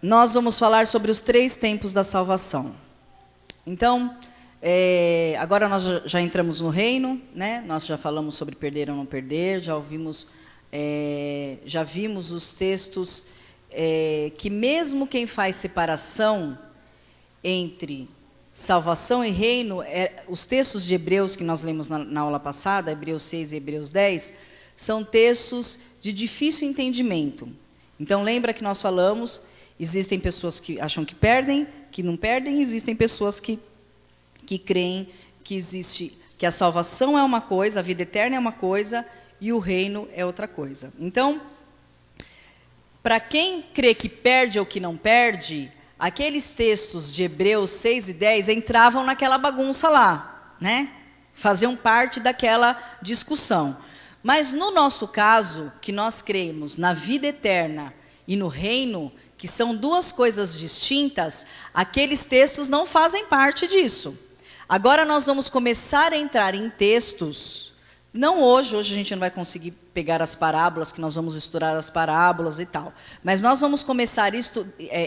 nós vamos falar sobre os 3 tempos da salvação. Então, agora nós já entramos no reino, né? Nós já falamos sobre perder ou não perder, já vimos os textos que mesmo quem faz separação entre salvação e reino, os textos de Hebreus que nós lemos na aula passada, Hebreus 6 e Hebreus 10, são textos de difícil entendimento. Então, lembra que nós falamos, existem pessoas que acham que perdem, que não perdem, existem pessoas que creem que a salvação é uma coisa, a vida eterna é uma coisa, e o reino é outra coisa. Então, para quem crê que perde ou que não perde, aqueles textos de Hebreus 6 e 10 entravam naquela bagunça lá, né? Faziam parte daquela discussão. Mas no nosso caso, que nós cremos na vida eterna e no reino, que são 2 coisas distintas, aqueles textos não fazem parte disso. Agora nós vamos começar a entrar em textos, não hoje a gente não vai conseguir pegar as parábolas, que nós vamos estudar as parábolas e tal, mas nós vamos começar a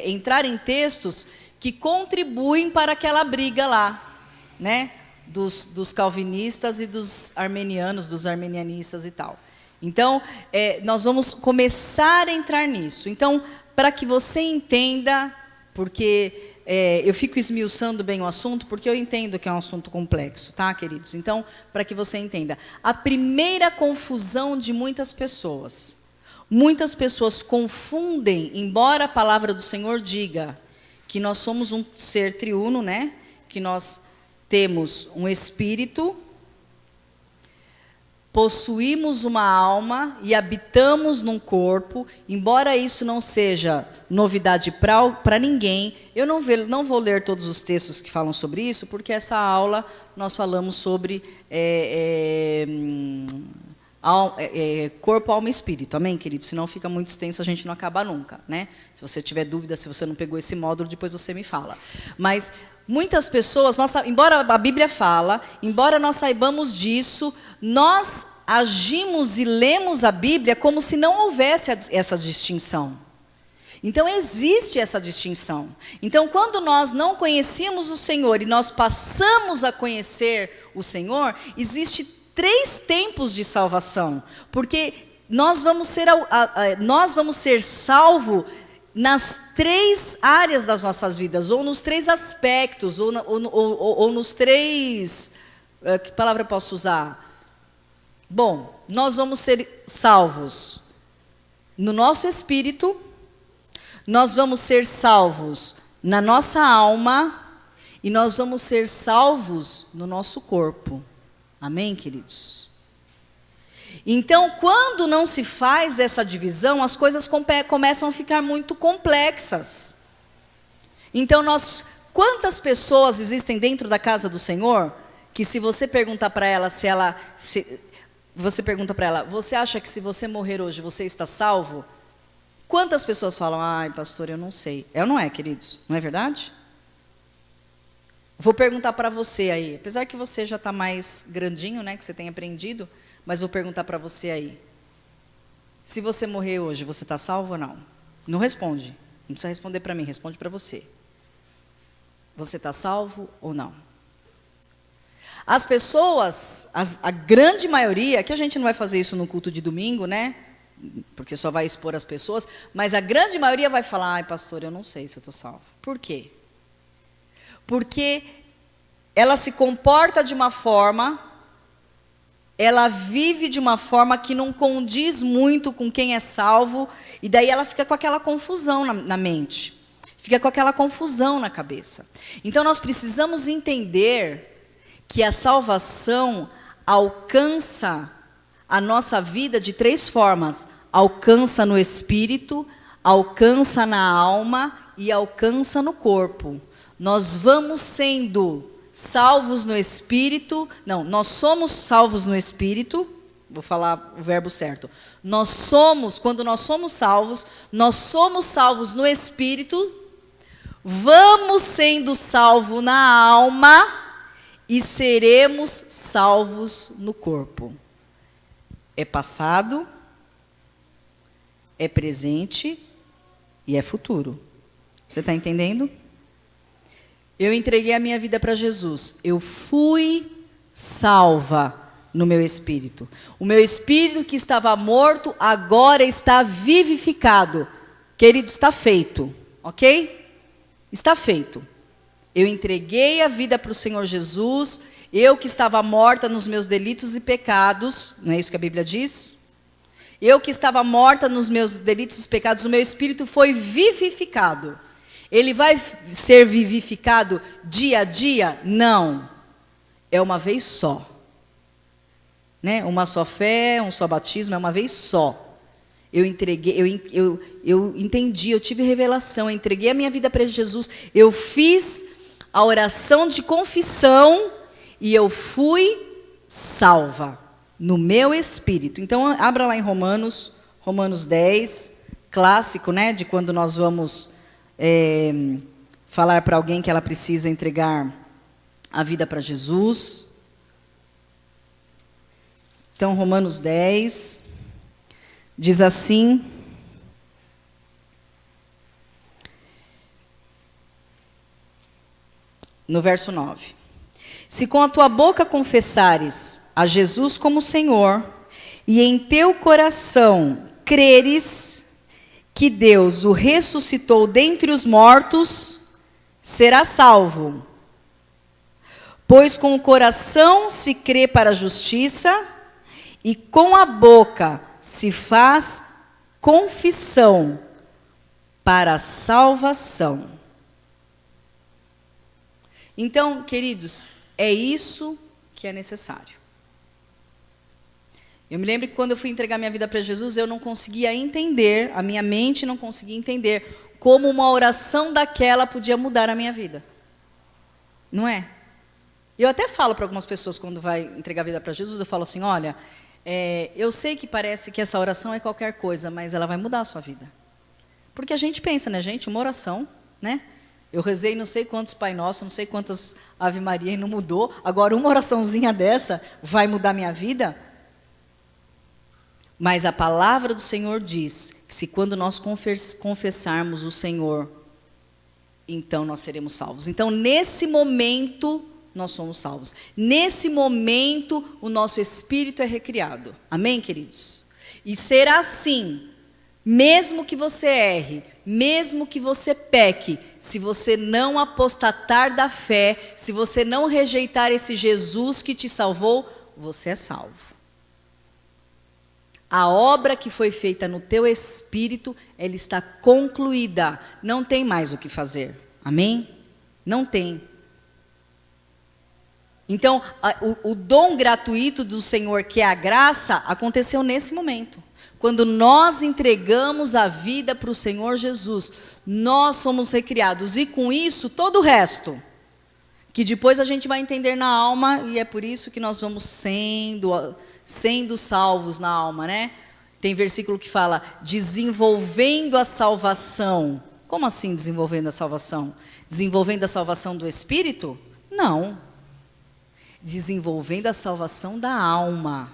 entrar em textos que contribuem para aquela briga lá, né? Dos calvinistas e dos armenianos, dos armenianistas e tal. Então, nós vamos começar a entrar nisso. Então, para que você entenda, porque eu fico esmiuçando bem o assunto, porque eu entendo que é um assunto complexo, tá, queridos? Então, para que você entenda, a primeira confusão de muitas pessoas confundem, embora a palavra do Senhor diga que nós somos um ser triuno, né? Que nós temos um espírito, possuímos uma alma e habitamos num corpo, embora isso não seja novidade para ninguém, eu não vou ler todos os textos que falam sobre isso, porque essa aula nós falamos sobre corpo, alma e espírito, amém, querido? Senão fica muito extenso, a gente não acaba nunca, né? Se você tiver dúvida, se você não pegou esse módulo, depois você me fala. Mas muitas pessoas, embora a Bíblia fala, embora nós saibamos disso, nós agimos e lemos a Bíblia como se não houvesse essa distinção. Então, existe essa distinção. Então, quando nós não conhecíamos o Senhor e nós passamos a conhecer o Senhor, existe 3 tempos de salvação, porque nós vamos ser salvos nas 3 áreas das nossas vidas, ou nos 3 aspectos, ou nos 3... que palavra eu posso usar? Bom, nós vamos ser salvos no nosso espírito, nós vamos ser salvos na nossa alma, e nós vamos ser salvos no nosso corpo. Amém, queridos? Então, quando não se faz essa divisão, as coisas começam a ficar muito complexas. Então, quantas pessoas existem dentro da casa do Senhor, que se você perguntar para ela, você pergunta para ela, você acha que se você morrer hoje, você está salvo? Quantas pessoas falam, ai, pastor, eu não sei. É ou não é, queridos? Não é verdade? Vou perguntar para você aí, apesar que você já está mais grandinho, né, que você tem aprendido, mas vou perguntar para você aí. Se você morrer hoje, você está salvo ou não? Não responde. Não precisa responder para mim, responde para você. Você está salvo ou não? As pessoas, a grande maioria, que a gente não vai fazer isso no culto de domingo, né? Porque só vai expor as pessoas, mas a grande maioria vai falar, ai, pastor, eu não sei se eu estou salvo. Por quê? Porque ela se comporta de uma forma, ela vive de uma forma que não condiz muito com quem é salvo, e daí ela fica com aquela confusão na mente, fica com aquela confusão na cabeça. Então nós precisamos entender que a salvação alcança a nossa vida de 3 formas: alcança no espírito, alcança na alma e alcança no corpo. Nós vamos sendo salvos no espírito, nós somos salvos no espírito, vou falar o verbo certo. Quando nós somos salvos no espírito, vamos sendo salvos na alma e seremos salvos no corpo. É passado, é presente e é futuro. Você está entendendo? Eu entreguei a minha vida para Jesus. Eu fui salva no meu espírito. O meu espírito que estava morto, agora está vivificado. Querido, está feito. Ok? Está feito. Eu entreguei a vida para o Senhor Jesus. Eu que estava morta nos meus delitos e pecados. Não é isso que a Bíblia diz? Eu que estava morta nos meus delitos e pecados, o meu espírito foi vivificado. Ele vai ser vivificado dia a dia? Não. É uma vez só. Né? Uma só fé, um só batismo, é uma vez só. Eu entreguei, eu entendi, eu tive revelação, eu entreguei a minha vida para Jesus, eu fiz a oração de confissão e eu fui salva no meu espírito. Então, abra lá em Romanos 10, clássico, né, de quando nós vamos falar para alguém que ela precisa entregar a vida para Jesus. Então, Romanos 10, diz assim, no verso 9. Se com a tua boca confessares a Jesus como Senhor, e em teu coração creres que Deus o ressuscitou dentre os mortos, serás salvo. Pois com o coração se crê para a justiça, e com a boca se faz confissão para a salvação. Então, queridos, é isso que é necessário. Eu me lembro que quando eu fui entregar minha vida para Jesus, eu não conseguia entender, a minha mente não conseguia entender como uma oração daquela podia mudar a minha vida. Não é? Eu até falo para algumas pessoas quando vai entregar a vida para Jesus, eu falo assim, olha, eu sei que parece que essa oração é qualquer coisa, mas ela vai mudar a sua vida. Porque a gente pensa, né, gente, uma oração, né? Eu rezei não sei quantos Pai Nosso, não sei quantas Ave Maria e não mudou. Agora uma oraçãozinha dessa vai mudar minha vida? Mas a palavra do Senhor diz que se quando nós confessarmos o Senhor, então nós seremos salvos. Então nesse momento nós somos salvos. Nesse momento o nosso espírito é recriado. Amém, queridos? E será assim, mesmo que você erre, mesmo que você peque, se você não apostatar da fé, se você não rejeitar esse Jesus que te salvou, você é salvo. A obra que foi feita no teu espírito, ela está concluída. Não tem mais o que fazer. Amém? Não tem. Então, o dom gratuito do Senhor, que é a graça, aconteceu nesse momento. Quando nós entregamos a vida para o Senhor Jesus, nós somos recriados. E com isso, todo o resto, que depois a gente vai entender na alma, e é por isso que nós vamos sendo salvos na alma, né? Tem versículo que fala, desenvolvendo a salvação. Como assim desenvolvendo a salvação? Desenvolvendo a salvação do Espírito? Não. Desenvolvendo a salvação da alma.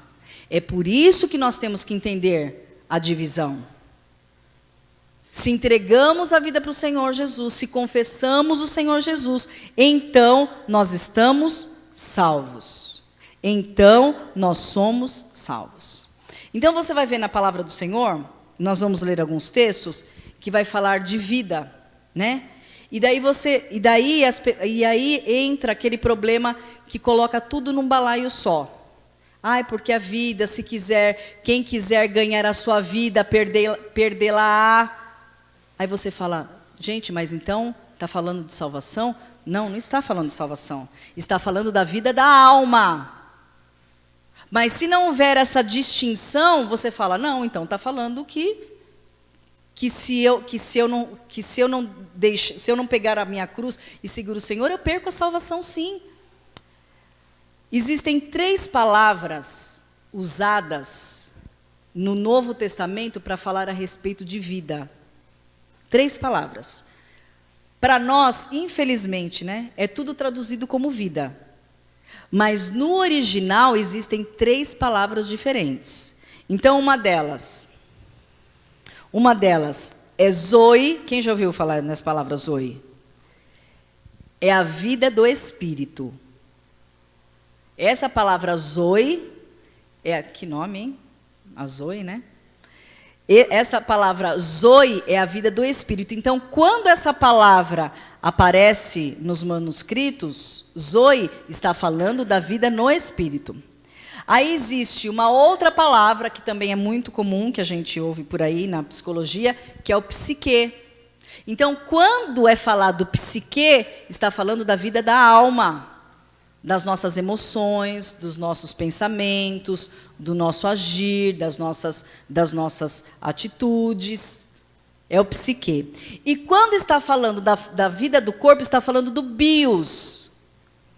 É por isso que nós temos que entender a divisão. Se entregamos a vida para o Senhor Jesus, se confessamos o Senhor Jesus, então nós estamos salvos. Então nós somos salvos. Então você vai ver na palavra do Senhor, nós vamos ler alguns textos que vai falar de vida, né? E aí entra aquele problema que coloca tudo num balaio só. Ai, porque a vida, se quiser, quem quiser ganhar a sua vida, perdê-la-á. Aí você fala, gente, mas então está falando de salvação? Não, não está falando de salvação. Está falando da vida da alma. Mas se não houver essa distinção, você fala, não, então está falando que se eu não pegar a minha cruz e seguir o Senhor, eu perco a salvação, sim. Existem 3 palavras usadas no Novo Testamento para falar a respeito de vida. 3 palavras. Para nós, infelizmente, né, é tudo traduzido como vida. Mas no original existem 3 palavras diferentes. Então uma delas é Zoe. Quem já ouviu falar nessa palavra Zoe? É a vida do Espírito. Essa palavra Zoe, que nome, hein? A Zoe, né? Essa palavra Zoe é a vida do Espírito. Então, quando essa palavra aparece nos manuscritos, Zoe está falando da vida no Espírito. Aí existe uma outra palavra que também é muito comum, que a gente ouve por aí na psicologia, que é o psique. Então, quando é falado psique, está falando da vida da alma, das nossas emoções, dos nossos pensamentos, do nosso agir, das nossas atitudes. É o psique. E quando está falando da vida do corpo, está falando do bios.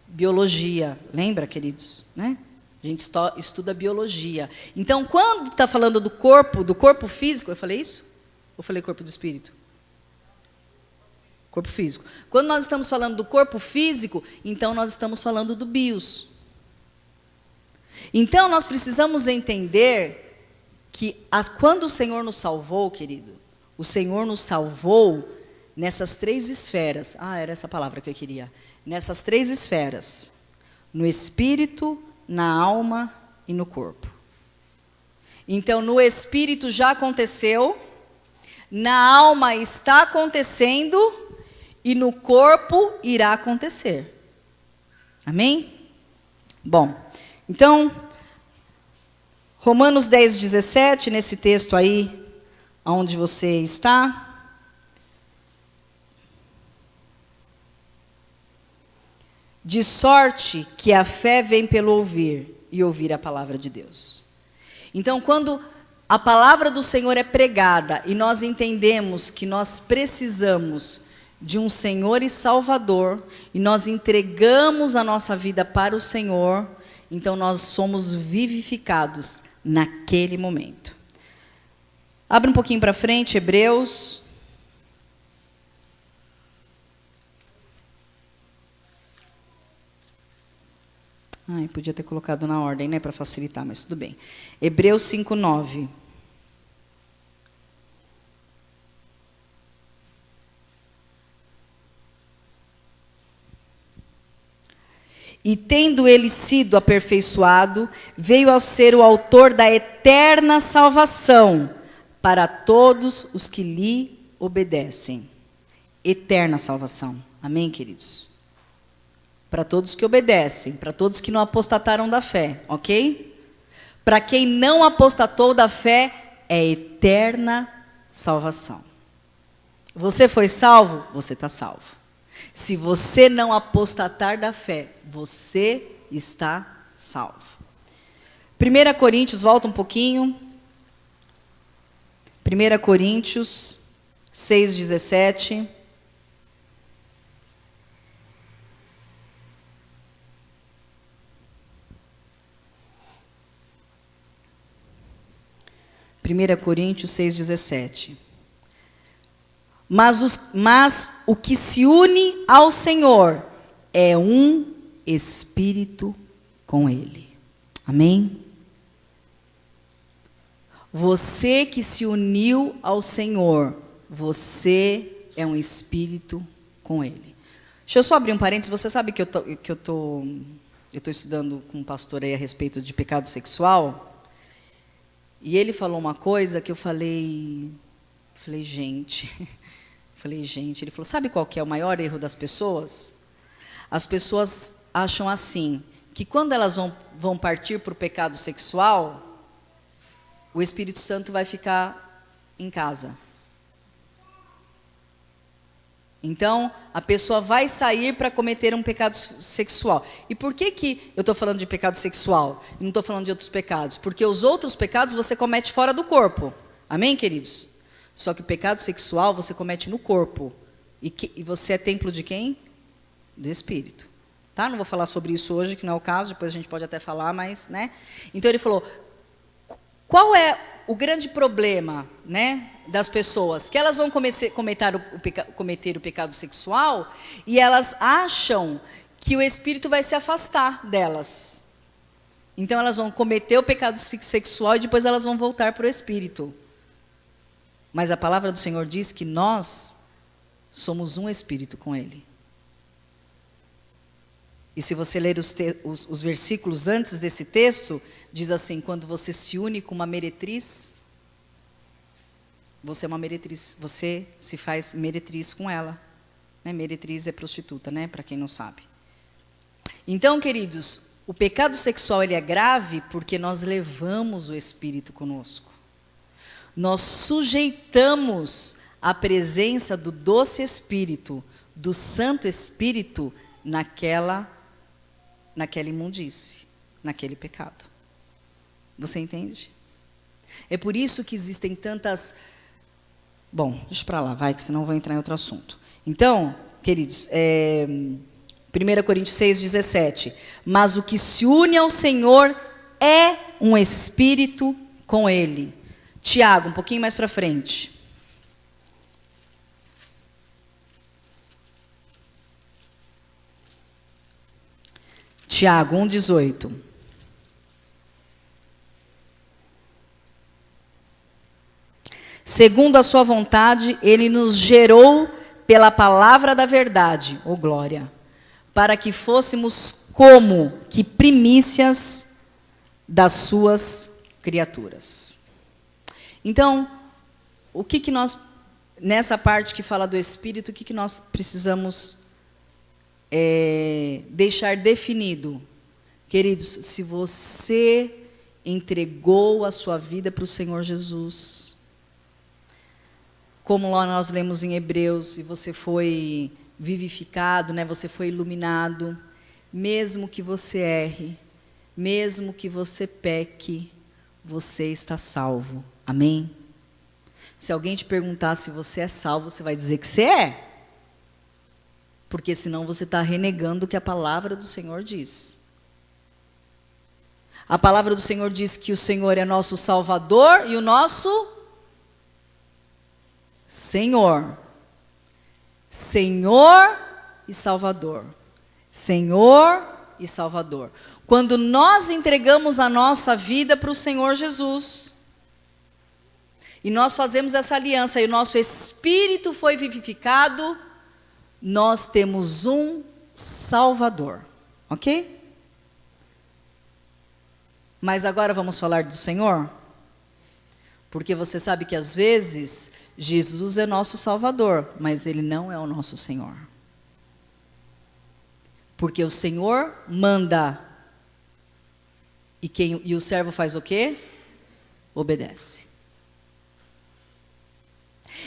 Biologia. Lembra, queridos? Né? A gente estuda biologia. Então, quando está falando do corpo físico, eu falei isso? Ou falei corpo do espírito? Corpo físico. Quando nós estamos falando do corpo físico, então nós estamos falando do bios. Então nós precisamos entender que quando o Senhor nos salvou, querido, o Senhor nos salvou nessas 3 esferas. Era essa palavra que eu queria. Nessas 3 esferas. No espírito, na alma e no corpo. Então no espírito já aconteceu, na alma está acontecendo, e no corpo irá acontecer. Amém? Bom, então, Romanos 10, 17, nesse texto aí, onde você está. De sorte que a fé vem pelo ouvir, e ouvir a palavra de Deus. Então, quando a palavra do Senhor é pregada, e nós entendemos que nós precisamos de um Senhor e Salvador, e nós entregamos a nossa vida para o Senhor, então nós somos vivificados naquele momento. Abre um pouquinho para frente, Hebreus. Podia ter colocado na ordem, né, para facilitar, mas tudo bem. Hebreus 5:9. E tendo ele sido aperfeiçoado, veio a ser o autor da eterna salvação para todos os que lhe obedecem. Eterna salvação. Amém, queridos? Para todos que obedecem, para todos que não apostataram da fé, ok? Para quem não apostatou da fé, é eterna salvação. Você foi salvo? Você está salvo. Se você não apostatar da fé, você está salvo. 1 Coríntios, volta um pouquinho. 1 Coríntios 6:17. Primeira Coríntios 6:17. Mas o que se une ao Senhor é um espírito com Ele. Amém? Você que se uniu ao Senhor, você é um espírito com Ele. Deixa eu só abrir um parênteses. Você sabe que eu tô estudando com um pastor aí a respeito de pecado sexual? E ele falou uma coisa que eu falei, gente... ele falou, sabe qual que é o maior erro das pessoas? As pessoas acham assim, que quando elas vão partir para o pecado sexual, o Espírito Santo vai ficar em casa. Então, a pessoa vai sair para cometer um pecado sexual. E por que eu estou falando de pecado sexual e não estou falando de outros pecados? Porque os outros pecados você comete fora do corpo. Amém, queridos? Só que o pecado sexual você comete no corpo. E você é templo de quem? Do Espírito. Tá? Não vou falar sobre isso hoje, que não é o caso, depois a gente pode até falar, mas... né? Então ele falou, qual é o grande problema, né, das pessoas? Que elas vão cometer o pecado sexual e elas acham que o Espírito vai se afastar delas. Então elas vão cometer o pecado sexual e depois elas vão voltar para o Espírito. Mas a palavra do Senhor diz que nós somos um espírito com Ele. E se você ler os versículos antes desse texto, diz assim: quando você se une com uma meretriz, você é uma meretriz, você se faz meretriz com ela. Né? Meretriz é prostituta, né? Para quem não sabe. Então, queridos, o pecado sexual ele é grave porque nós levamos o Espírito conosco. Nós sujeitamos a presença do doce Espírito, do Santo Espírito, naquela imundície, naquele pecado. Você entende? É por isso que existem tantas... Bom, deixa para lá, vai, que senão eu vou entrar em outro assunto. Então, queridos, 1 Coríntios 6,17. Mas o que se une ao Senhor é um espírito com Ele. Tiago, um pouquinho mais para frente. Tiago 1,18. Segundo a sua vontade, Ele nos gerou pela palavra da verdade, ô glória, para que fôssemos como que primícias das suas criaturas. Então, o que nós, nessa parte que fala do Espírito, o que nós precisamos deixar definido? Queridos, se você entregou a sua vida para o Senhor Jesus, como lá nós lemos em Hebreus, e você foi vivificado, né, você foi iluminado, mesmo que você erre, mesmo que você peque, você está salvo. Amém? Se alguém te perguntar se você é salvo, você vai dizer que você é. Porque senão você está renegando o que a palavra do Senhor diz. A palavra do Senhor diz que o Senhor é nosso Salvador e o nosso Senhor. Senhor e Salvador. Senhor e Salvador. Quando nós entregamos a nossa vida para o Senhor Jesus, e nós fazemos essa aliança, e o nosso espírito foi vivificado, nós temos um Salvador. Ok? Mas agora vamos falar do Senhor? Porque você sabe que às vezes Jesus é nosso Salvador, mas Ele não é o nosso Senhor. Porque o Senhor manda. E o servo faz o quê? Obedece.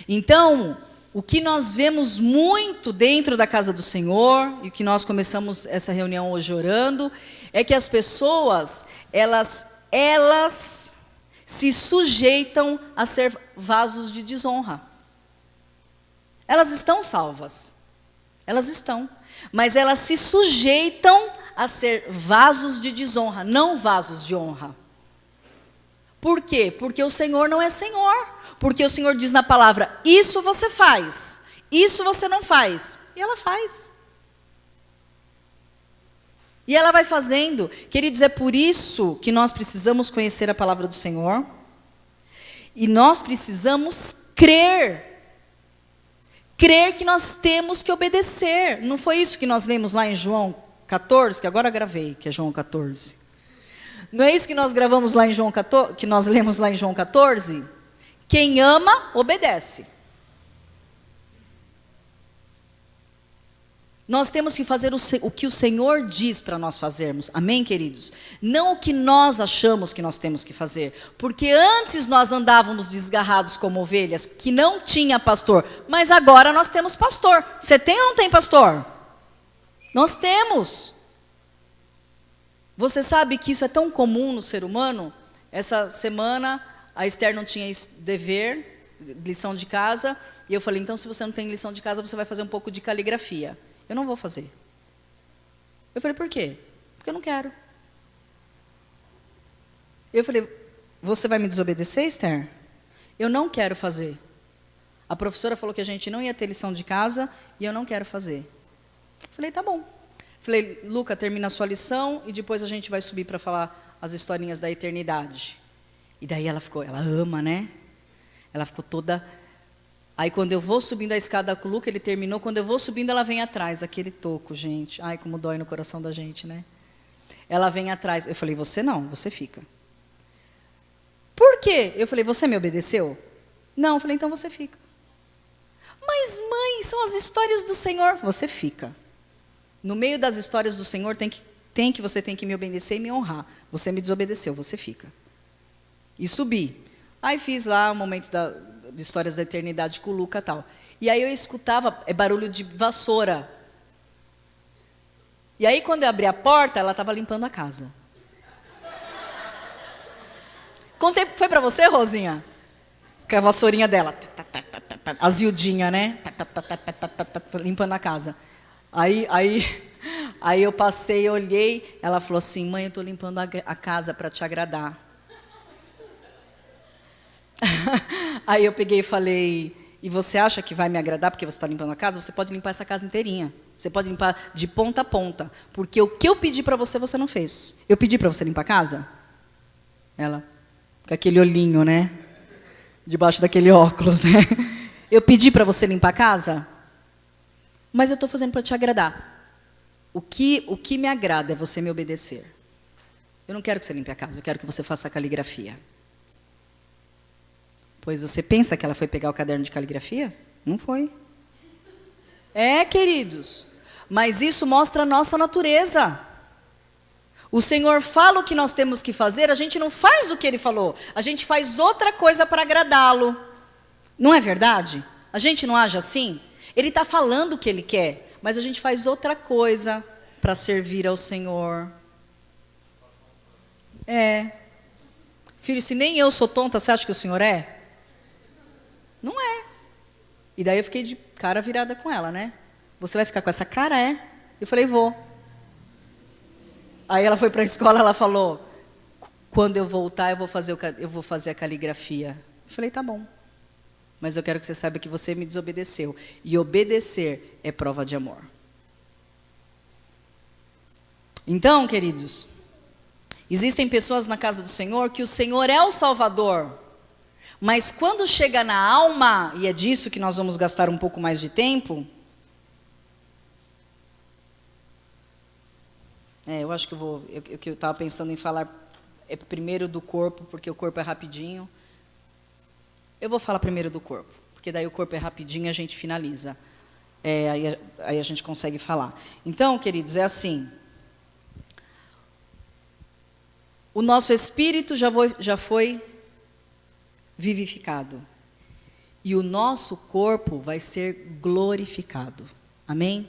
Então, o que nós vemos muito dentro da casa do Senhor, e que nós começamos essa reunião hoje orando, é que as pessoas, elas se sujeitam a ser vasos de desonra. Elas estão salvas. Elas estão. Mas elas se sujeitam a ser vasos de desonra, não vasos de honra. Por quê? Porque o Senhor não é Senhor. Porque o Senhor diz na palavra, isso você faz, isso você não faz. E ela faz. E ela vai fazendo. Queridos, é por isso que nós precisamos conhecer a palavra do Senhor. E nós precisamos crer. Crer que nós temos que obedecer. Não foi isso que nós lemos lá em João 14, que agora gravei, que é João 14. Não é isso que nós gravamos lá em João 14, que nós lemos lá em João 14? Quem ama, obedece. Nós temos que fazer o que o Senhor diz para nós fazermos. Amém, queridos? Não o que nós achamos que nós temos que fazer. Porque antes nós andávamos desgarrados como ovelhas, que não tinha pastor. Mas agora nós temos pastor. Você tem ou não tem pastor? Nós temos. Você sabe que isso é tão comum no ser humano? Essa semana a Esther não tinha dever, lição de casa. E eu falei, então se você não tem lição de casa, você vai fazer um pouco de caligrafia. Eu não vou fazer. Eu falei, por quê? Porque eu não quero. Eu falei, você vai me desobedecer, Esther? Eu não quero fazer. A professora falou que a gente não ia ter lição de casa e eu não quero fazer. Eu falei, tá bom. Falei, Luca, termina a sua lição e depois a gente vai subir para falar as historinhas da eternidade. E daí ela ficou, ela ama, né? Ela ficou toda... Aí quando eu vou subindo a escada com o Luca, ele terminou, quando eu vou subindo, ela vem atrás, aquele toco, gente. Ai, como dói no coração da gente, né? Ela vem atrás. Eu falei, você não, você fica. Por quê? Eu falei, você me obedeceu? Não, eu falei, então você fica. Mas, mãe, são as histórias do Senhor. Você fica. No meio das histórias do Senhor, você tem que me obedecer e me honrar. Você me desobedeceu, você fica. E subi. Aí fiz lá o momento de histórias da eternidade com o Luca e tal. E aí eu escutava barulho de vassoura. E aí quando eu abri a porta, ela estava limpando a casa. Contei, foi para você, Rosinha? Com a vassourinha dela. A Zildinha, né? Limpando a casa. Aí eu passei, olhei, ela falou assim, mãe, eu estou limpando a casa para te agradar. Aí eu peguei e falei, e você acha que vai me agradar porque você está limpando a casa? Você pode limpar essa casa inteirinha. Você pode limpar de ponta a ponta. Porque o que eu pedi para você, você não fez. Eu pedi para você limpar a casa? Ela, com aquele olhinho, né? Debaixo daquele óculos, né? Eu pedi para você limpar a casa? Mas eu estou fazendo para te agradar. O que me agrada é você me obedecer. Eu não quero que você limpe a casa, eu quero que você faça a caligrafia. Pois você pensa que ela foi pegar o caderno de caligrafia? Não foi. É, queridos. Mas isso mostra a nossa natureza. O Senhor fala o que nós temos que fazer, a gente não faz o que Ele falou. A gente faz outra coisa para agradá-lo. Não é verdade? A gente não age assim? Ele está falando o que Ele quer, mas a gente faz outra coisa para servir ao Senhor. É. Filho, se nem eu sou tonta, você acha que o Senhor é? Não é. E daí eu fiquei de cara virada com ela, né? Você vai ficar com essa cara, é? Eu falei, vou. Aí ela foi para a escola, ela falou, quando eu voltar, eu vou fazer a caligrafia. Eu falei, tá bom. Mas eu quero que você saiba que você me desobedeceu. E obedecer é prova de amor. Então, queridos, existem pessoas na casa do Senhor que o Senhor é o Salvador. Mas quando chega na alma, e é disso que nós vamos gastar um pouco mais de tempo. Eu acho que eu estava pensando em falar primeiro do corpo, porque o corpo é rapidinho. Eu vou falar primeiro do corpo, porque daí o corpo é rapidinho e a gente finaliza. Aí a gente consegue falar. Então, queridos, é assim. O nosso espírito já foi vivificado. E o nosso corpo vai ser glorificado. Amém?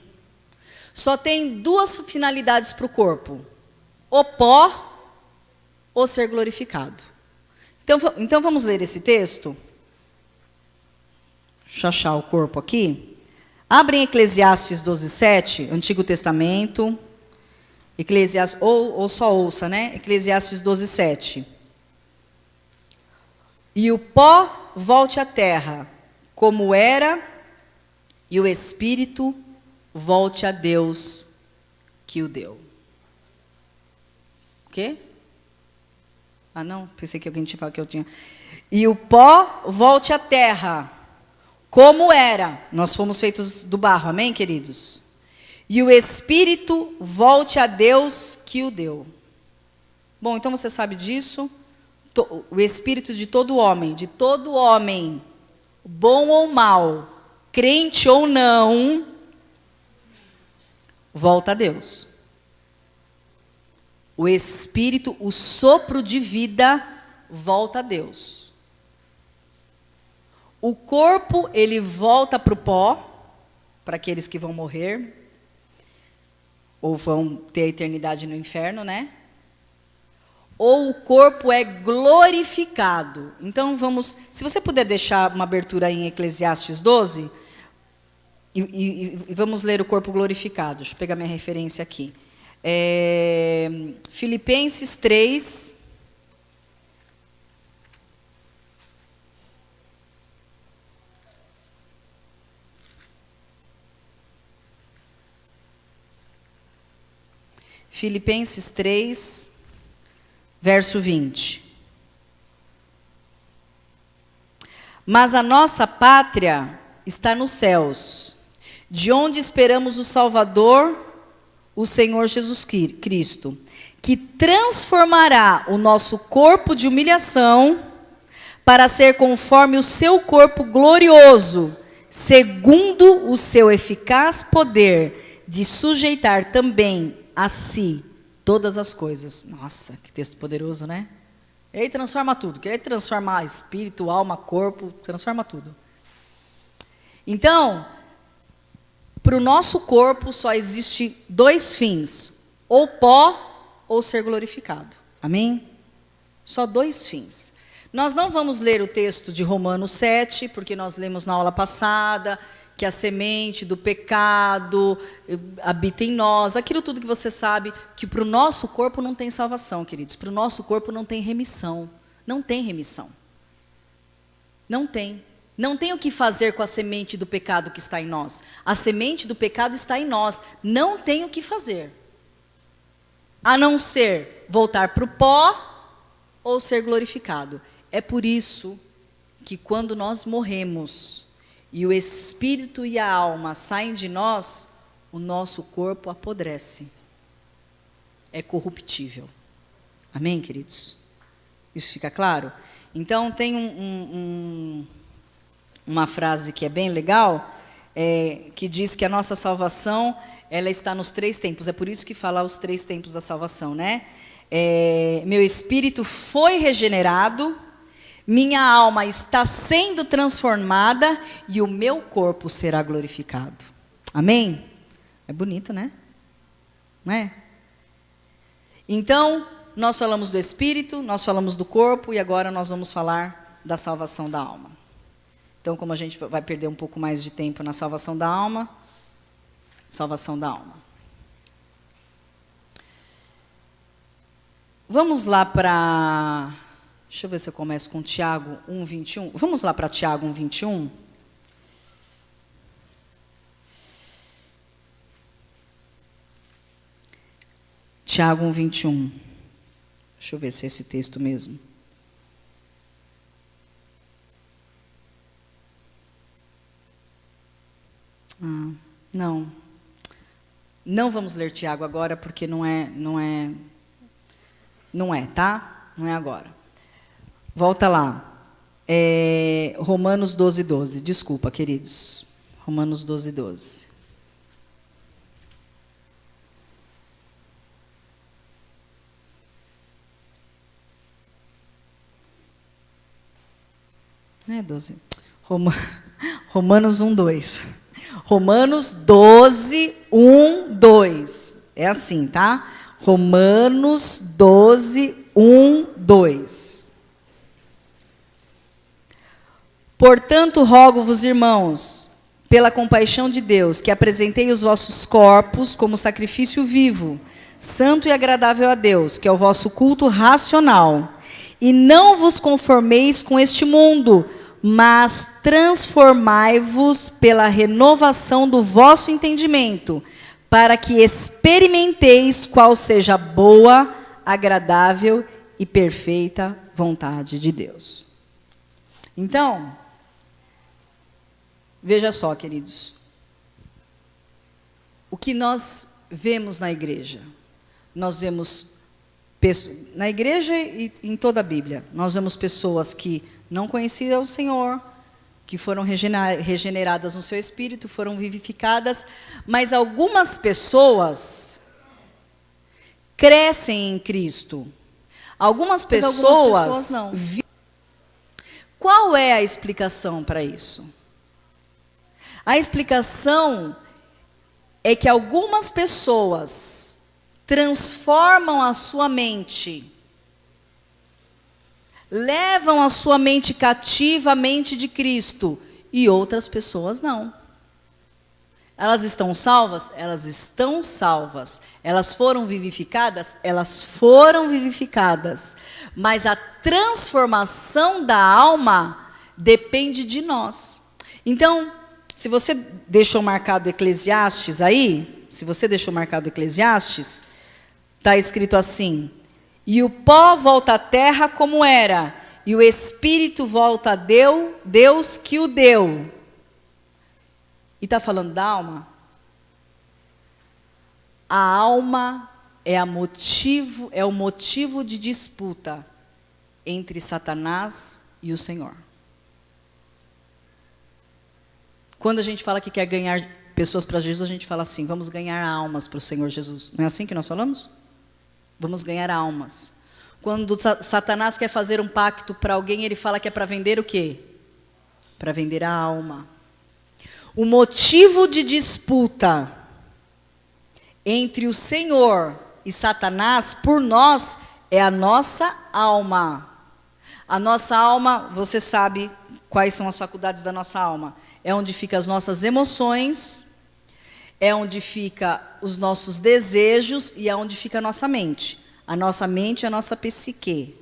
Só tem duas finalidades para o corpo. O pó ou ser glorificado. Então vamos ler esse texto. Deixa eu achar o corpo aqui. Abrem Eclesiastes 12:7, Antigo Testamento. Eclesiastes, ou só ouça, né? Eclesiastes 12:7. E o pó volte à terra, como era, e o espírito volte a Deus que o deu. O quê? Ah, não, pensei que alguém tinha falado que eu tinha. E o pó volte à terra, como era. Nós fomos feitos do barro, amém, queridos? E o espírito volte a Deus que o deu. Bom, então você sabe disso. O espírito de todo homem, bom ou mal, crente ou não, volta a Deus. O espírito, o sopro de vida, volta a Deus. O corpo, ele volta para o pó, para aqueles que vão morrer, ou vão ter a eternidade no inferno, né? Ou o corpo é glorificado. Então vamos, se você puder deixar uma abertura aí em Eclesiastes 12, e vamos ler o corpo glorificado. Deixa eu pegar minha referência aqui. Filipenses 3. Filipenses 3, verso 20. Mas a nossa pátria está nos céus, de onde esperamos o Salvador, o Senhor Jesus Cristo, que transformará o nosso corpo de humilhação para ser conforme o seu corpo glorioso, segundo o seu eficaz poder de sujeitar também a si todas as coisas. Nossa, que texto poderoso, né? Ele transforma tudo. Querer transformar espírito, alma, corpo, transforma tudo. Então, para o nosso corpo só existe 2 fins: ou pó ou ser glorificado. Amém? Só 2 fins. Nós não vamos ler o texto de Romanos 7, porque nós lemos na aula passada que a semente do pecado habita em nós. Aquilo tudo que você sabe, que para o nosso corpo não tem salvação, queridos. Para o nosso corpo não tem remissão. Não tem remissão. Não tem. Não tem o que fazer com a semente do pecado que está em nós. A semente do pecado está em nós. Não tem o que fazer. A não ser voltar para o pó ou ser glorificado. É por isso que quando nós morremos e o espírito e a alma saem de nós, o nosso corpo apodrece. É corruptível. Amém, queridos? Isso fica claro? Então, tem uma frase que é bem legal, que diz que a nossa salvação, ela está nos 3 tempos. É por isso que fala os 3 tempos da salvação, né? Meu espírito foi regenerado, minha alma está sendo transformada e o meu corpo será glorificado. Amém? É bonito, né? Não é? Então, nós falamos do espírito, nós falamos do corpo e agora nós vamos falar da salvação da alma. Então, como a gente vai perder um pouco mais de tempo na salvação da alma, salvação da alma. Vamos lá para... Deixa eu ver se eu começo com Tiago 1:21. Vamos lá para Tiago 1:21. Tiago 1:21. Deixa eu ver se é esse texto mesmo. Não. Não vamos ler Tiago agora, porque não é, tá? Não é agora. Volta lá. Romanos 12:12. Desculpa, queridos. Romanos 12:12. Não é 12. Romanos 1:2. Romanos 12:1-2. É assim, tá? Romanos 12:1-2. Portanto, rogo-vos, irmãos, pela compaixão de Deus, que apresentei os vossos corpos como sacrifício vivo, santo e agradável a Deus, que é o vosso culto racional. E não vos conformeis com este mundo, mas transformai-vos pela renovação do vosso entendimento, para que experimenteis qual seja a boa, agradável e perfeita vontade de Deus. Então, veja só, queridos, o que nós vemos na igreja? Nós vemos, na igreja e em toda a Bíblia, nós vemos pessoas que não conheciam o Senhor, que foram regeneradas no seu espírito, foram vivificadas, mas algumas pessoas crescem em Cristo. Algumas pessoas não. Qual é a explicação para isso? A explicação é que algumas pessoas transformam a sua mente, levam a sua mente cativa à mente de Cristo, e outras pessoas não. Elas estão salvas? Elas estão salvas. Elas foram vivificadas? Elas foram vivificadas. Mas a transformação da alma depende de nós. Então, se você deixou marcado Eclesiastes aí, está escrito assim: e o pó volta à terra como era, e o espírito volta a Deus que o deu. E está falando da alma? A alma é o motivo de disputa entre Satanás e o Senhor. Quando a gente fala que quer ganhar pessoas para Jesus, a gente fala assim: vamos ganhar almas para o Senhor Jesus. Não é assim que nós falamos? Vamos ganhar almas. Quando Satanás quer fazer um pacto para alguém, ele fala que é para vender o quê? Para vender a alma. O motivo de disputa entre o Senhor e Satanás, por nós, é a nossa alma. A nossa alma, você sabe quais são as faculdades da nossa alma. É onde ficam as nossas emoções, é onde ficam os nossos desejos e é onde fica a nossa mente. A nossa mente é a nossa psique.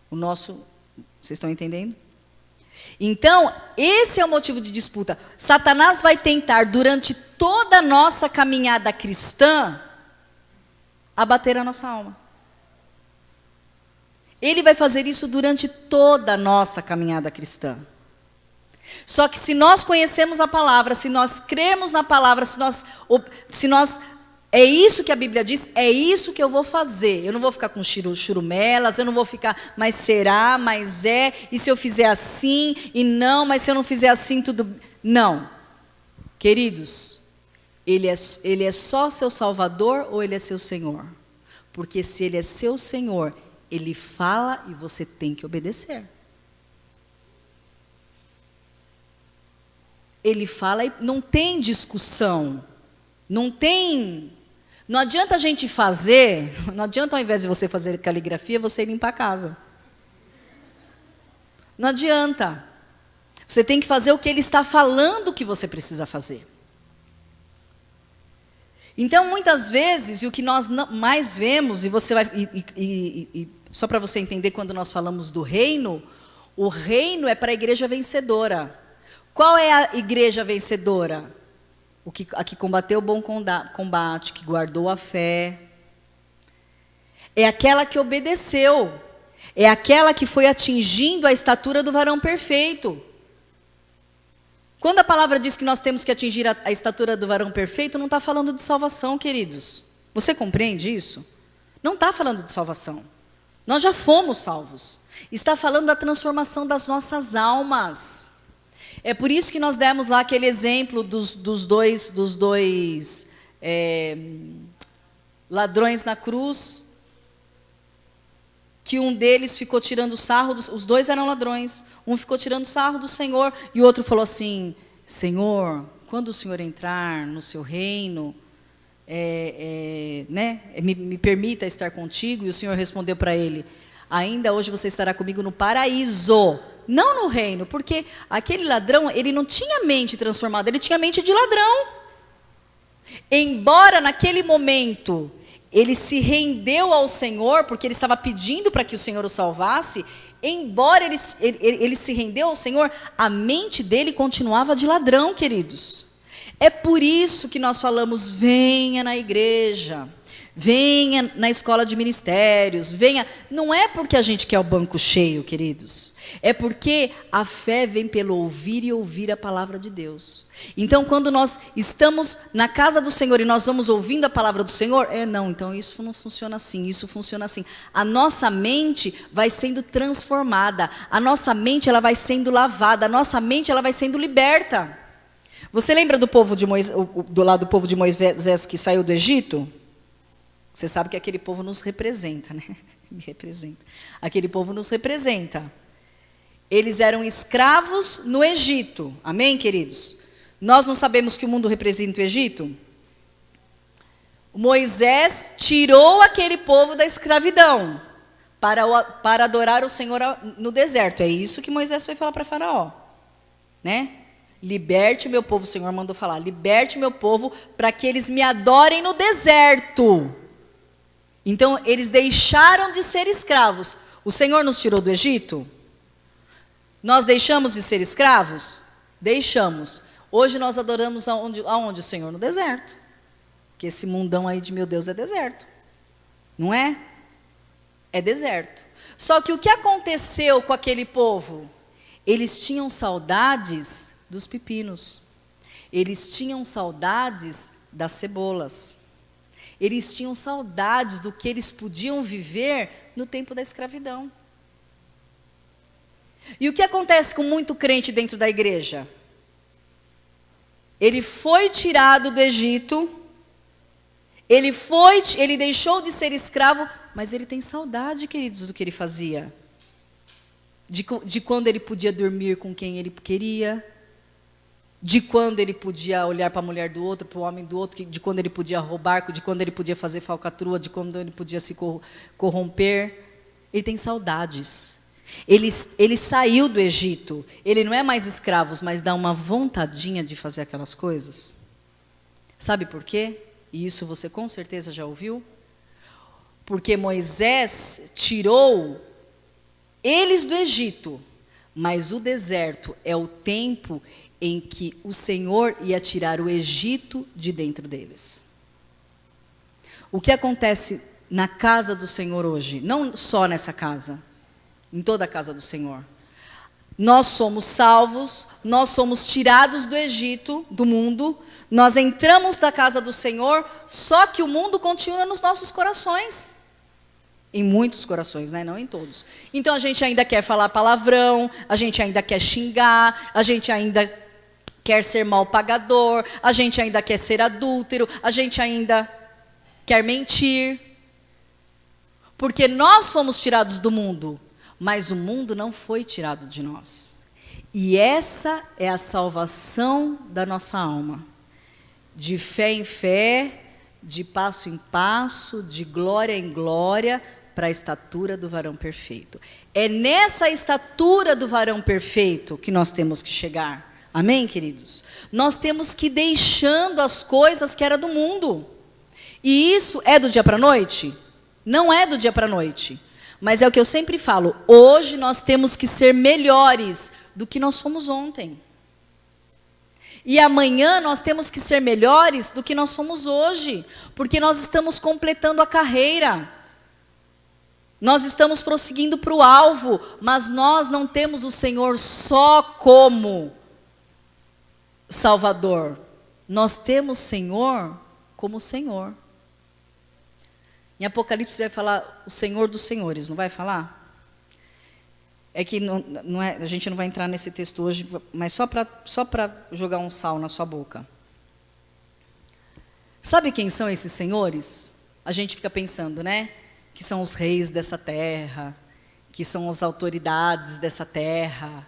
Vocês estão entendendo? Então, esse é o motivo de disputa. Satanás vai tentar, durante toda a nossa caminhada cristã, abater a nossa alma. Ele vai fazer isso durante toda a nossa caminhada cristã. Só que se nós conhecemos a palavra, se nós cremos na palavra, se nós é isso que a Bíblia diz, é isso que eu vou fazer. Eu não vou ficar com churumelas, eu não vou ficar, mas será, mas é, e se eu fizer assim, e não, mas se eu não fizer assim, tudo... Não. Queridos, ele é só seu Salvador ou Ele é seu Senhor? Porque se Ele é seu Senhor, Ele fala e você tem que obedecer. Ele fala e não tem discussão, não adianta a gente fazer, não adianta ao invés de você fazer caligrafia, você limpar a casa. Não adianta. Você tem que fazer o que Ele está falando que você precisa fazer. Então, muitas vezes, e o que nós mais vemos, e você vai, só para você entender, quando nós falamos do reino, o reino é para a igreja vencedora. Qual é a igreja vencedora? A que combateu o bom combate, que guardou a fé. É aquela que obedeceu. É aquela que foi atingindo a estatura do varão perfeito. Quando a palavra diz que nós temos que atingir a estatura do varão perfeito, não está falando de salvação, queridos. Você compreende isso? Não está falando de salvação. Nós já fomos salvos. Está falando da transformação das nossas almas. É por isso que nós demos lá aquele exemplo dos dois ladrões na cruz, que um deles ficou tirando sarro, os dois eram ladrões, um ficou tirando sarro do Senhor, e o outro falou assim: Senhor, quando o Senhor entrar no seu reino, me permita estar contigo. E o Senhor respondeu para ele: ainda hoje você estará comigo no paraíso. Não no reino, porque aquele ladrão, ele não tinha mente transformada, ele tinha mente de ladrão. Embora naquele momento ele se rendeu ao Senhor, porque ele estava pedindo para que o Senhor o salvasse, embora ele se rendeu ao Senhor, a mente dele continuava de ladrão, queridos. É por isso que nós falamos: venha na igreja, venha na escola de ministérios, venha. Não é porque a gente quer o banco cheio, queridos. É porque a fé vem pelo ouvir e ouvir a palavra de Deus. Então, quando nós estamos na casa do Senhor e nós vamos ouvindo a palavra do Senhor, então isso não funciona assim, isso funciona assim. A nossa mente vai sendo transformada, a nossa mente ela vai sendo lavada, a nossa mente ela vai sendo liberta. Você lembra do povo de Moisés, do povo de Moisés que saiu do Egito? Você sabe que aquele povo nos representa, né? Me representa. Aquele povo nos representa. Eles eram escravos no Egito. Amém, queridos? Nós não sabemos que o mundo representa o Egito? Moisés tirou aquele povo da escravidão para adorar o Senhor no deserto. É isso que Moisés foi falar para Faraó, né? Liberte o meu povo, o Senhor mandou falar. Liberte o meu povo para que eles me adorem no deserto. Então, eles deixaram de ser escravos. O Senhor nos tirou do Egito? Nós deixamos de ser escravos? Deixamos. Hoje nós adoramos aonde o Senhor? No deserto. Porque esse mundão aí de meu Deus é deserto. Não é? é deserto. Só que o que aconteceu com aquele povo? Eles tinham saudades dos pepinos. Eles tinham saudades das cebolas. Eles tinham saudades do que eles podiam viver no tempo da escravidão. E o que acontece com muito crente dentro da igreja? Ele foi tirado do Egito, ele deixou de ser escravo, mas ele tem saudade, queridos, do que ele fazia. De quando ele podia dormir com quem ele queria, de quando ele podia olhar para a mulher do outro, para o homem do outro, de quando ele podia roubar, de quando ele podia fazer falcatrua, de quando ele podia se corromper. Ele tem saudades. Ele saiu do Egito, ele não é mais escravo, mas dá uma vontadinha de fazer aquelas coisas. Sabe por quê? E isso você com certeza já ouviu. Porque Moisés tirou eles do Egito, mas o deserto é o tempo em que o Senhor ia tirar o Egito de dentro deles. O que acontece na casa do Senhor hoje, não só nessa casa, em toda a casa do Senhor. Nós somos salvos, nós somos tirados do Egito, do mundo, nós entramos na casa do Senhor, só que o mundo continua nos nossos corações. Em muitos corações, né? Não em todos. Então a gente ainda quer falar palavrão, a gente ainda quer xingar, a gente ainda quer ser mal pagador, a gente ainda quer ser adúltero, a gente ainda quer mentir. Porque nós fomos tirados do mundo, mas o mundo não foi tirado de nós. E essa é a salvação da nossa alma. De fé em fé, de passo em passo, de glória em glória, para a estatura do varão perfeito. É nessa estatura do varão perfeito que nós temos que chegar. Amém, queridos? Nós temos que ir deixando as coisas que era do mundo. E isso é do dia para a noite? Não é do dia para a noite. Mas é o que eu sempre falo, hoje nós temos que ser melhores do que nós fomos ontem. E amanhã nós temos que ser melhores do que nós somos hoje, porque nós estamos completando a carreira. Nós estamos prosseguindo para o alvo, mas nós não temos o Senhor só como Salvador. Nós temos o Senhor como Senhor. Em Apocalipse vai falar o Senhor dos Senhores, não vai falar? É que não é, a gente não vai entrar nesse texto hoje, mas só para jogar um sal na sua boca. Sabe quem são esses senhores? A gente fica pensando, né? Que são os reis dessa terra, que são as autoridades dessa terra.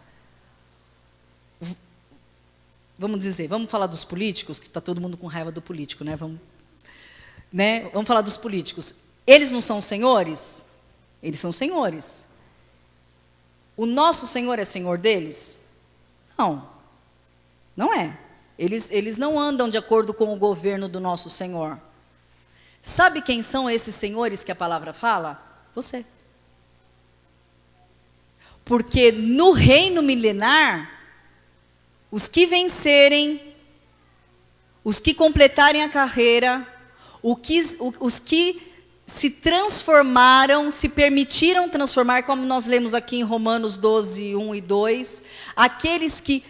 Vamos dizer, vamos falar dos políticos, que está todo mundo com raiva do político, né? Vamos falar dos políticos. Eles não são senhores? Eles são senhores. O nosso Senhor é Senhor deles? Não. Não é. Eles não andam de acordo com o governo do nosso Senhor. Sabe quem são esses senhores que a palavra fala? Você. Porque no reino milenar, os que vencerem, os que completarem a carreira, os que se transformaram, se permitiram transformar, como nós lemos aqui em Romanos 12, 1 e 2, aqueles que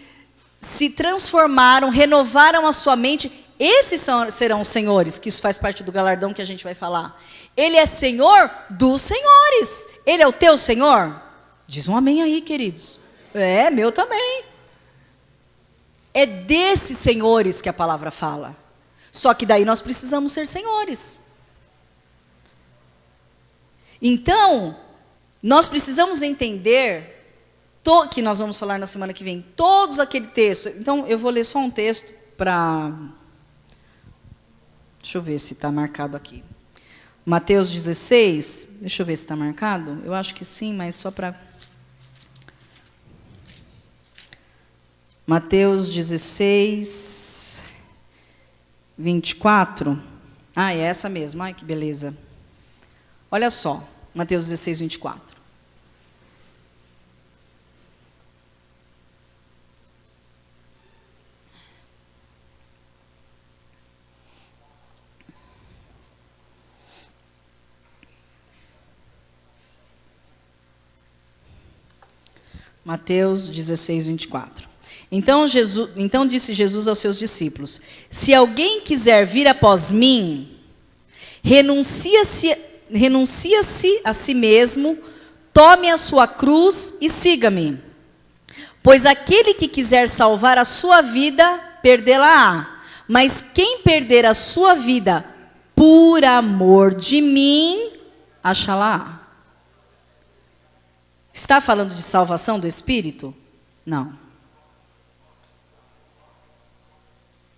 se transformaram, renovaram a sua mente, esses serão os senhores, que isso faz parte do galardão que a gente vai falar. Ele é Senhor dos senhores. Ele é o teu Senhor? Diz um amém aí, queridos. É, meu também. É desses senhores que a palavra fala. Só que daí nós precisamos ser senhores. Então, nós precisamos entender, que nós vamos falar na semana que vem, todos aquele texto. Então, eu vou ler só um texto para... Deixa eu ver se está marcado aqui. Mateus 16, deixa eu ver se está marcado. Eu acho que sim, mas só para... Mateus 16, 24. Ah, é essa mesmo. Ai, que beleza. Olha só, Mateus 16, 24. Mateus 16, 24. Então disse Jesus aos seus discípulos: se alguém quiser vir após mim, renuncia-se a si mesmo, tome a sua cruz e siga-me. Pois aquele que quiser salvar a sua vida, perdê-la-á. Mas quem perder a sua vida por amor de mim, achá-la-á. Está falando de salvação do espírito? Não.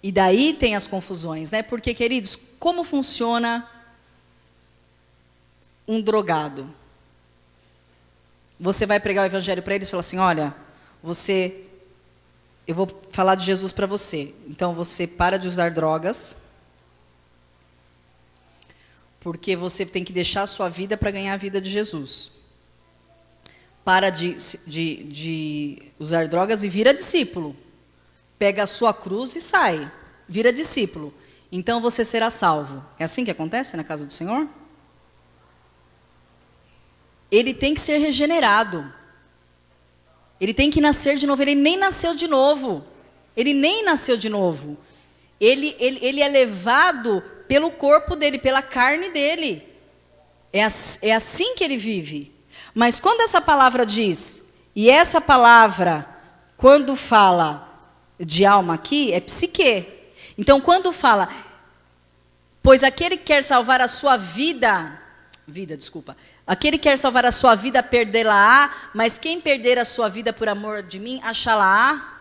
E daí tem as confusões, né? Porque, queridos, como funciona um drogado? Você vai pregar o evangelho para eles e fala assim: olha, eu vou falar de Jesus para você. Então você para de usar drogas, porque você tem que deixar a sua vida para ganhar a vida de Jesus. Para de usar drogas e vira discípulo. Pega a sua cruz e sai. Vira discípulo. Então você será salvo. É assim que acontece na casa do Senhor? Ele tem que ser regenerado. Ele tem que nascer de novo. Ele nem nasceu de novo. Ele nem nasceu de novo. Ele é levado pelo corpo dele, pela carne dele. É assim que ele vive. Mas quando essa palavra diz, e essa palavra, quando fala de alma aqui, é psique. Então, quando fala, pois aquele que quer salvar a sua vida, aquele que quer salvar a sua vida, perdê-la-á, mas quem perder a sua vida por amor de mim, achá-la-á.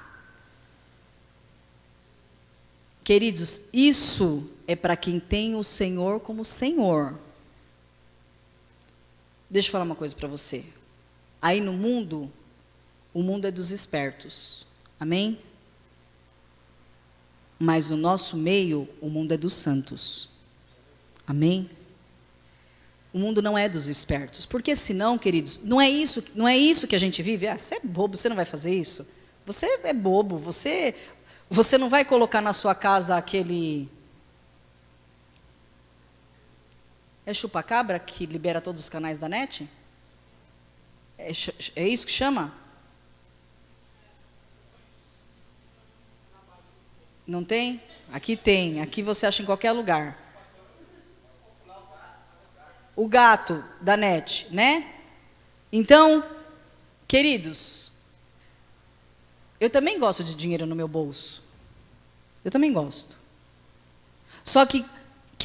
Queridos, isso é para quem tem o Senhor como Senhor. Deixa eu falar uma coisa para você. Aí no mundo, o mundo é dos espertos. Amém? Mas no nosso meio, o mundo é dos santos. Amém? O mundo não é dos espertos. Porque senão, queridos, não é isso que a gente vive. Ah, você é bobo, você não vai fazer isso. Você é bobo, você não vai colocar na sua casa aquele... É chupa-cabra que libera todos os canais da net? É isso que chama? Não tem? Aqui tem. Aqui você acha em qualquer lugar. O gato da net, né? Então, queridos, eu também gosto de dinheiro no meu bolso. Eu também gosto. Só que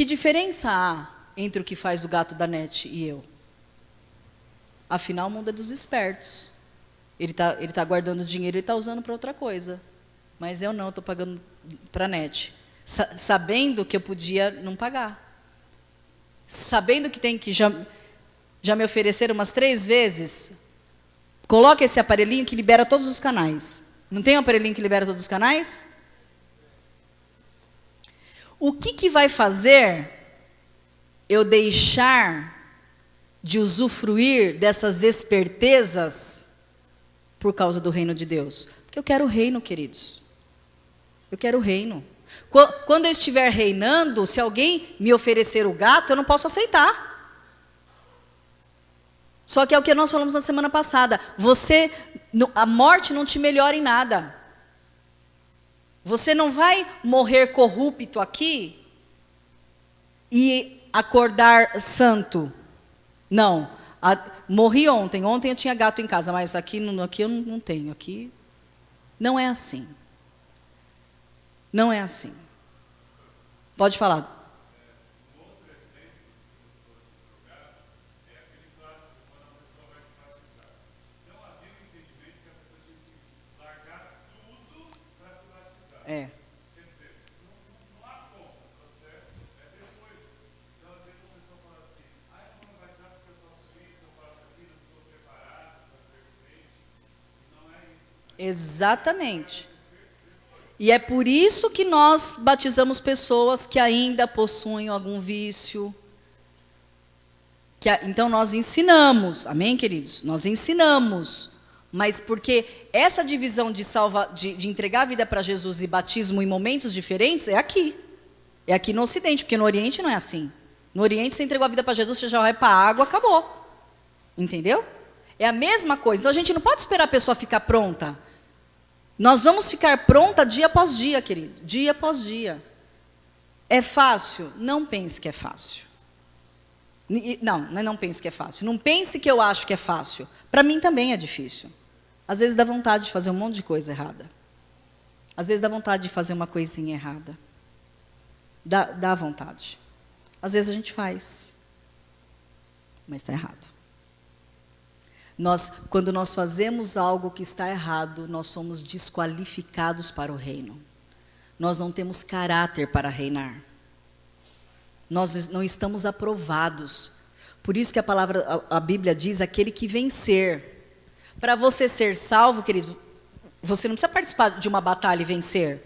diferença há entre o que faz o gato da net e eu? Afinal, o mundo é dos espertos. Ele tá guardando dinheiro e está usando para outra coisa. Mas eu não, estou pagando para a net. Sabendo que eu podia não pagar. Sabendo que tem que... Já me ofereceram umas 3 vezes. Coloca esse aparelhinho que libera todos os canais. Não tem um aparelhinho que libera todos os canais? O que vai fazer eu deixar de usufruir dessas espertezas por causa do reino de Deus? Porque eu quero o reino, queridos. Eu quero o reino. Quando eu estiver reinando, se alguém me oferecer o gato, eu não posso aceitar. Só que é o que nós falamos na semana passada. A morte não te melhora em nada. Você não vai morrer corrupto aqui e acordar santo. Não. Morri ontem. Ontem eu tinha gato em casa, mas aqui eu não tenho. Aqui não é assim. Não é assim. Pode falar. É. Quer dizer, não há como, o processo é depois. Então, às vezes a pessoa fala assim, eu vou me batizar porque eu faço isso, eu faço aquilo, eu estou preparado para ser crente. Não é isso. Exatamente. E é por isso que nós batizamos pessoas que ainda possuem algum vício. Então nós ensinamos, amém, queridos? Nós ensinamos. Mas porque essa divisão de entregar a vida para Jesus e batismo em momentos diferentes é aqui. É aqui no Ocidente, porque no Oriente não é assim. No Oriente você entregou a vida para Jesus, você já vai para a água, acabou. Entendeu? É a mesma coisa. Então a gente não pode esperar a pessoa ficar pronta. Nós vamos ficar pronta dia após dia, querido. Dia após dia. É fácil? Não pense que é fácil. Não pense que é fácil. Não pense que eu acho que é fácil. Para mim também é difícil. Às vezes dá vontade de fazer um monte de coisa errada. Às vezes dá vontade de fazer uma coisinha errada. Dá vontade. Às vezes a gente faz. Mas está errado. Quando nós fazemos algo que está errado, nós somos desqualificados para o reino. Nós não temos caráter para reinar. Nós não estamos aprovados. Por isso que a Bíblia diz, aquele que vencer. Para você ser salvo, querido, você não precisa participar de uma batalha e vencer.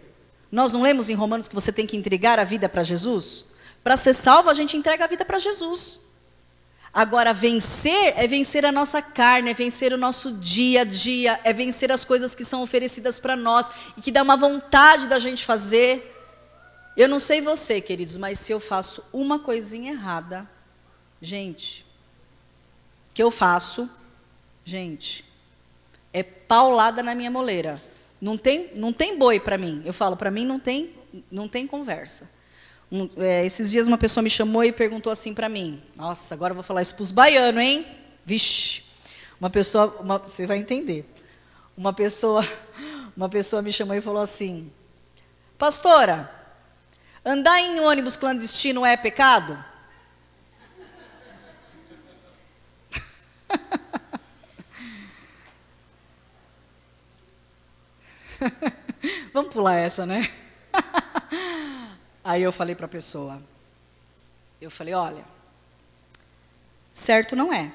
Nós não lemos em Romanos que você tem que entregar a vida para Jesus? Para ser salvo, a gente entrega a vida para Jesus. Agora, vencer é vencer a nossa carne, é vencer o nosso dia a dia, é vencer as coisas que são oferecidas para nós e que dá uma vontade da gente fazer. Eu não sei você, queridos, mas se eu faço uma coisinha errada, gente, que eu faço, gente, é paulada na minha moleira. Não tem boi para mim. Eu falo, para mim não tem conversa. Esses dias uma pessoa me chamou e perguntou assim para mim. Nossa, agora eu vou falar isso para os baianos, hein? Vixe. Você vai entender. Uma pessoa me chamou e falou assim: pastora, andar em ônibus clandestino é pecado? Vamos pular essa, né? Aí eu falei para a pessoa, olha, certo não é?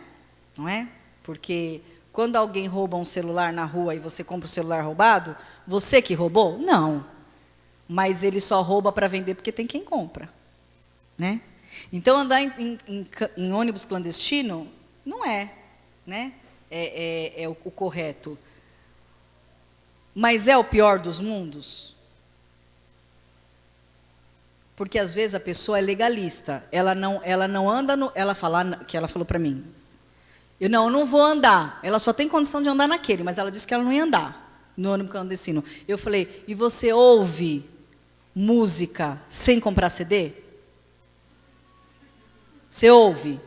Porque quando alguém rouba um celular na rua e você compra o celular roubado, você que roubou? Não. Mas ele só rouba para vender porque tem quem compra, né? Então andar em ônibus clandestino não é, né? É o correto. Mas é o pior dos mundos? Porque às vezes a pessoa é legalista, ela não anda ela falou para mim, eu não vou andar, ela só tem condição de andar naquele, mas ela disse que ela não ia andar no ônibus clandestino. Eu falei, e você ouve música sem comprar CD? Você ouve?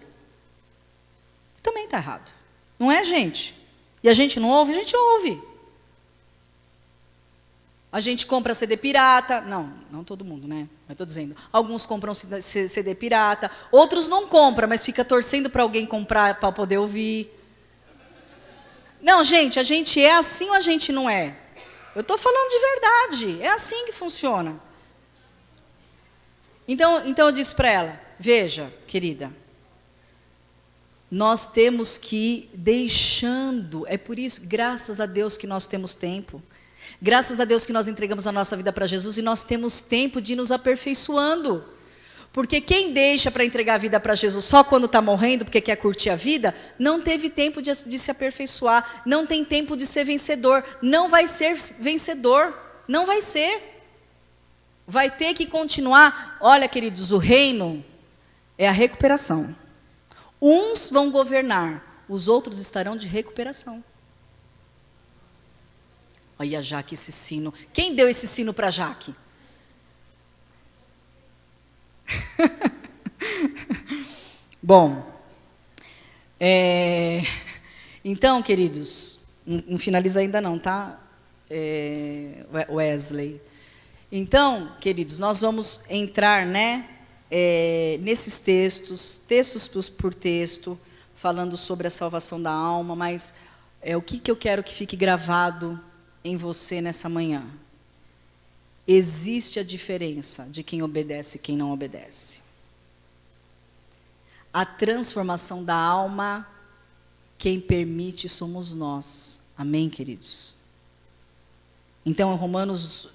Também está errado, não é, gente? E a gente não ouve? A gente ouve. A gente compra CD pirata. Não todo mundo, né? Eu estou dizendo. Alguns compram CD pirata. Outros não compram, mas fica torcendo para alguém comprar para poder ouvir. Não, gente, a gente é assim ou a gente não é? Eu estou falando de verdade. É assim que funciona. Então eu disse para ela, veja, querida, nós temos que ir deixando. É por isso, graças a Deus que nós temos tempo. Graças a Deus que nós entregamos a nossa vida para Jesus e nós temos tempo de ir nos aperfeiçoando. Porque quem deixa para entregar a vida para Jesus só quando está morrendo, porque quer curtir a vida, não teve tempo de se aperfeiçoar, não tem tempo de ser vencedor, não vai ser vencedor, não vai ser. Vai ter que continuar. Olha, queridos, o reino é a recuperação. Uns vão governar, os outros estarão de recuperação. Olha a Jaque, esse sino. Quem deu esse sino para a Jaque? Bom, então, queridos, não finaliza ainda não, tá? Wesley. Então, queridos, nós vamos entrar, né, nesses textos por texto, falando sobre a salvação da alma, mas o que eu quero que fique gravado em você nessa manhã? Existe a diferença de quem obedece e quem não obedece. A transformação da alma, quem permite somos nós. Amém, queridos? Então, em Romanos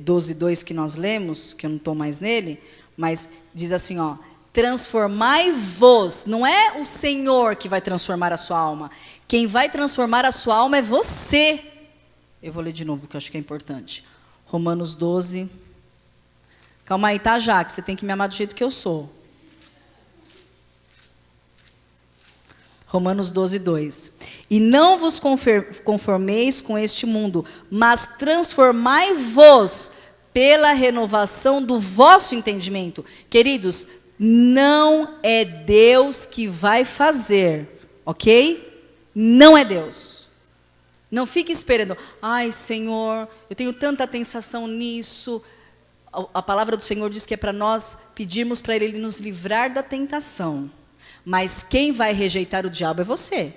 12:2 que nós lemos, que eu não estou mais nele, mas diz assim, ó, transformai-vos, não é o Senhor que vai transformar a sua alma, quem vai transformar a sua alma é você. Eu vou ler de novo, que eu acho que é importante. Romanos 12. Calma aí, tá, Jaque? Você tem que me amar do jeito que eu sou. Romanos 12, 2. E não vos conformeis com este mundo, mas transformai-vos pela renovação do vosso entendimento. Queridos, não é Deus que vai fazer, ok? Não é Deus. Não fique esperando, ai Senhor, eu tenho tanta tentação nisso. A palavra do Senhor diz que é para nós pedirmos para Ele nos livrar da tentação. Mas quem vai rejeitar o diabo é você.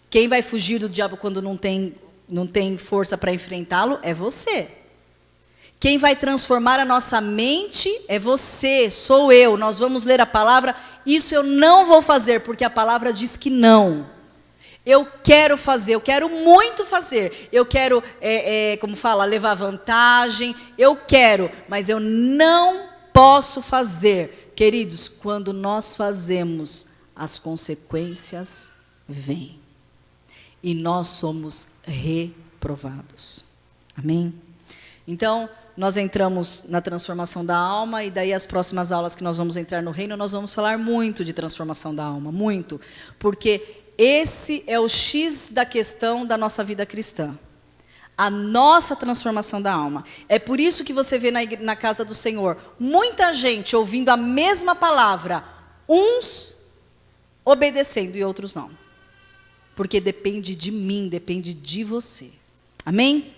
Quem vai fugir do diabo quando não tem força para enfrentá-lo é você. Quem vai transformar a nossa mente é você, sou eu. Nós vamos ler a palavra, isso eu não vou fazer, porque a palavra diz que não. Eu quero fazer, eu quero muito fazer. Eu quero, como fala, levar vantagem. Eu quero, mas eu não posso fazer. Queridos, quando nós fazemos, as consequências vêm. E nós somos reprovados. Amém? Então, nós entramos na transformação da alma, e daí as próximas aulas que nós vamos entrar no reino, nós vamos falar muito de transformação da alma, muito. Porque esse é o X da questão da nossa vida cristã. A nossa transformação da alma. É por isso que você vê na casa do Senhor, muita gente ouvindo a mesma palavra, uns obedecendo e outros não. Porque depende de mim, depende de você. Amém?